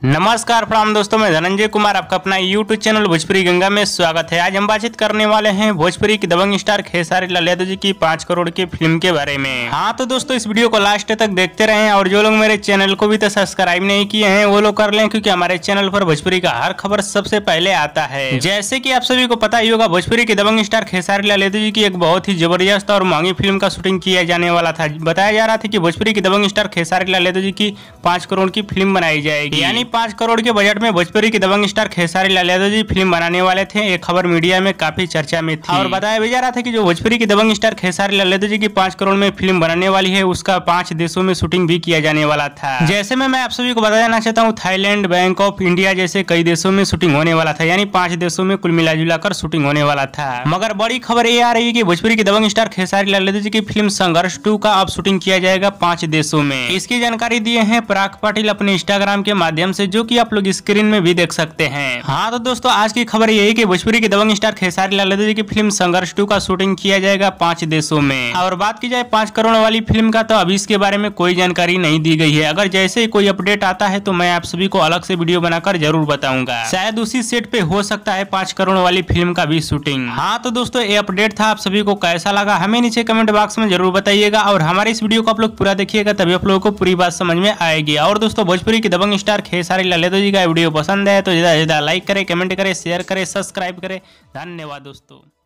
नमस्कार प्रणाम दोस्तों, मैं धनंजय कुमार आपका अपना YouTube चैनल भोजपुरी गंगा में स्वागत है। आज हम बातचीत करने वाले हैं भोजपुरी की दबंग स्टार खेसारी लाल यादव जी की 5 करोड़ की फिल्म के बारे में। हाँ तो दोस्तों, इस वीडियो को लास्ट तक देखते रहें और जो लोग मेरे चैनल को भी तो सब्सक्राइब नहीं किए हैं वो लोग कर लें, क्योंकि हमारे चैनल पर भोजपुरी का हर खबर सबसे पहले आता है। जैसे की आप सभी को पता ही होगा, भोजपुरी की दबंग स्टार खेसारी लाल यादव जी की एक बहुत ही जबरदस्त और महंगी फिल्म का शूटिंग किया जाने वाला था। बताया जा रहा था कि भोजपुरी की दबंग स्टार खेसारी लाल यादव जी की 5 करोड़ की फिल्म बनाई जाएगी, यानी 5 करोड़ के बजट में भोजपुरी की दबंग स्टार खेसारी लाल यादव जी फिल्म बनाने वाले थे। ये खबर मीडिया में काफी चर्चा में थी और बताया भी जा रहा था कि जो भोजपुरी की दबंग स्टार खेसारी लाल यादव जी की 5 करोड़ में फिल्म बनाने वाली है, उसका 5 देशों में शूटिंग भी किया जाने वाला था। जैसे मैं आप सभी को बता देना चाहता हूँ, थाईलैंड, बैंकॉक, इंडिया जैसे कई देशों में शूटिंग होने वाला था, यानी 5 देशों में कुल मिला कर शूटिंग होने वाला था। मगर बड़ी खबर ये आ रही है कि भोजपुरी की दबंग स्टार खेसारी लाल यादव जी की फिल्म संघर्ष 2 का अब शूटिंग किया जाएगा 5 देशों में। इसकी जानकारी दिए हैं पराग पाटिल अपने इंस्टाग्राम के माध्यम से, जो की आप लोग स्क्रीन में भी देख सकते हैं। हाँ तो दोस्तों, आज की खबर यही कि भोजपुरी की दबंग स्टार खेसारी लाल यादव जी की फिल्म संघर्ष 2 का शूटिंग किया जाएगा 5 देशों में। और बात की जाए 5 करोड़ वाली फिल्म का, तो अभी इसके बारे में कोई जानकारी नहीं दी गई है। अगर जैसे ही कोई अपडेट आता है तो मैं आप सभी को अलग से वीडियो बनाकर जरूर बताऊंगा। शायद उसी सेट पे हो सकता है 5 करोड़ वाली फिल्म का भी शूटिंग। हाँ तो दोस्तों, ये अपडेट था। आप सभी को कैसा लगा हमें नीचे कमेंट बॉक्स में जरूर बताइएगा, और हमारे इस वीडियो को आप लोग पूरा देखिएगा, तभी आप लोगों को पूरी बात समझ में आएगी। और दोस्तों, भोजपुरी की दबंग स्टार खेसारी लाल यादव जी का वीडियो पसंद है तो ज्यादा लाइक करें, कमेंट करें, शेयर करें, सब्सक्राइब करें। धन्यवाद दोस्तों।